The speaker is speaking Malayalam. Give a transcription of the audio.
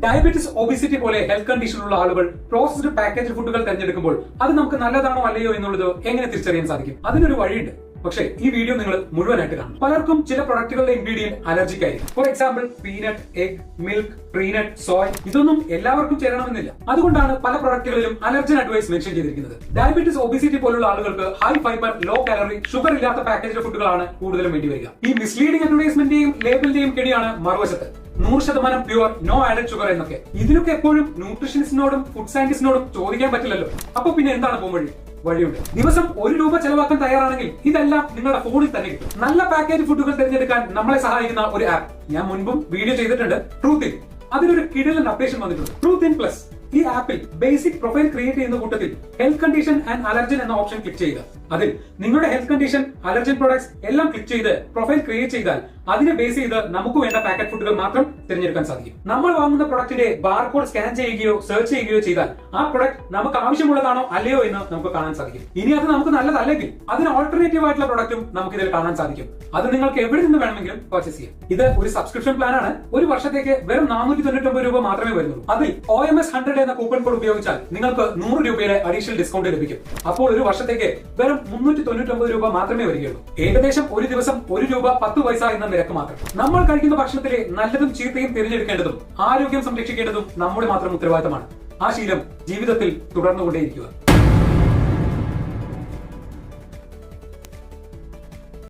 ഡയബറ്റിസ്, ഒബിസിറ്റി പോലെ ഹെൽത്ത് കണ്ടീഷനുള്ള ആളുകൾ പ്രോസസ്ഡ് പാക്കേജ് ഫുഡുകൾ തിരഞ്ഞെടുക്കുമ്പോൾ അത് നമുക്ക് നല്ലതാണോ അല്ലയോ എന്നുള്ളത് എങ്ങനെ തിരിച്ചറിയാൻ സാധിക്കും? അതിനൊരു വഴിയുണ്ട്. പക്ഷേ ഈ വീഡിയോ നിങ്ങൾ മുഴുവനായിട്ട് കാണും. പലർക്കും ചില പ്രൊഡക്റ്റുകളുടെ ഇൻഗ്രീഡിയന്റ് അലർജിക് ആയിരിക്കും. For example peanut, egg, milk, പ്രീനട്ട്, സോയ്. ഇതൊന്നും എല്ലാവർക്കും ചേരണമെന്നില്ല. അതുകൊണ്ടാണ് പല പ്രൊഡക്റ്റുകളിലും അലർജൻ അഡ്വൈസ് മെൻഷൻ ചെയ്തിരിക്കുന്നത്. ഡയബറ്റിസ്, ഒബിസിറ്റി പോലുള്ള ആളുകൾക്ക് high fibre, low calorie, sugar ഇല്ലാത്ത പാക്കേജ് ഫുഡുകളാണ് കൂടുതലും വേണ്ടി വരിക. ഈ മിസ്ലീഡിംഗ് അഡ്വർടൈസ്മെന്റിന്റെയും ലേബലിന്റെയും കെണിയാണ് മറുവശത്ത് 100% പ്യുവർ, നോ ആഡഡ് ഷുഗർ എന്നൊക്കെ. ഇതിനൊക്കെ എപ്പോഴും ന്യൂട്രീഷനിസ്റ്റിനോടും ഫുഡ് സയന്റിസ്റ്റിനോടും ചോദിക്കാൻ പറ്റില്ലല്ലോ. അപ്പൊ പിന്നെ എന്താണ് പോംവഴി? വഴിയുണ്ട്. ദിവസം ₹1 ചെലവാക്കാൻ തയ്യാറാണെങ്കിൽ ഇതെല്ലാം നിങ്ങളുടെ ഫോണിൽ തന്നെ കിട്ടും. നല്ല പാക്കേജ് ഫുഡുകൾ തിരഞ്ഞെടുക്കാൻ നമ്മളെ സഹായിക്കുന്ന ഒരു ആപ്പ് ഞാൻ മുൻപും വീഡിയോ ചെയ്തിട്ടുണ്ട്, ട്രൂത്തിൻ. അതിനൊരു കിടിലൻ അപ്ഡേഷൻ വന്നിട്ടുണ്ട്, ട്രൂത്തിൻ പ്ലസ്. ഈ ആപ്പിൽ ബേസിക് പ്രൊഫൈൽ ക്രിയേറ്റ് ചെയ്യുന്ന കൂട്ടത്തിൽ ഹെൽത്ത് കണ്ടീഷൻ ആൻഡ് അലർജൻ എന്ന ഓപ്ഷൻ ക്ലിക്ക് ചെയ്യുക. അതിൽ നിങ്ങളുടെ ഹെൽത്ത് കണ്ടീഷൻ, അലർജൻ പ്രോഡക്ട്സ് എല്ലാം ക്ലിക്ക് ചെയ്ത് പ്രൊഫൈൽ ക്രിയേറ്റ് ചെയ്താൽ അതിനെ ബേസ് ചെയ്ത് നമുക്ക് വേണ്ട പാക്കറ്റ് ഫുഡുകൾ മാത്രം തിരഞ്ഞെടുക്കാൻ സാധിക്കും. നമ്മൾ വാങ്ങുന്ന പ്രൊഡക്റ്റിന്റെ ബാർകോഡ് സ്കാൻ ചെയ്യുകയോ സെർച്ച് ചെയ്യുകയോ ചെയ്താൽ ആ പ്രൊഡക്റ്റ് നമുക്ക് ആവശ്യമുള്ളതാണോ അല്ലയോ എന്ന് നമുക്ക് കാണാൻ സാധിക്കും. ഇനി അത് നമുക്ക് നല്ലതല്ലെങ്കിൽ അതിന് ഓൾട്ടർനേറ്റീവ് ആയിട്ടുള്ള പ്രൊഡക്റ്റും നമുക്ക് ഇതിൽ കാണാൻ സാധിക്കും. അത് നിങ്ങൾക്ക് എവിടെ നിന്ന് വേണമെങ്കിലും പർച്ചേസ് ചെയ്യാം. ഇത് ഒരു സബ്സ്ക്രിപ്ഷൻ പ്ലാൻ ആണ്. ഒരു വർഷത്തേക്ക് വെറും ₹499 മാത്രമേ വരുന്നുള്ളൂ. അതിൽ OMS 100 എന്ന കൂപ്പൺ കോഡ് ഉപയോഗിച്ചാൽ നിങ്ങൾക്ക് ₹100 അഡീഷണൽ ഡിസ്കൗണ്ട് ലഭിക്കും. അപ്പോൾ ഒരു വർഷത്തേക്ക് വെറും ₹399 മാത്രമേ വരികയുള്ളൂ. ഏകദേശം ഒരു ദിവസം ₹1.10 എന്ന നിരക്ക് മാത്രം. നമ്മൾ കഴിക്കുന്ന ഭക്ഷണത്തിലെ നല്ലതും ചീത്തയും തിരഞ്ഞെടുക്കേണ്ടതും ആരോഗ്യം സംരക്ഷിക്കേണ്ടതും നമ്മുടെ മാത്രം ഉത്തരവാദിത്തമാണ്. ആ ശീലം ജീവിതത്തിൽ തുടർന്നുകൊണ്ടേയിരിക്കുക.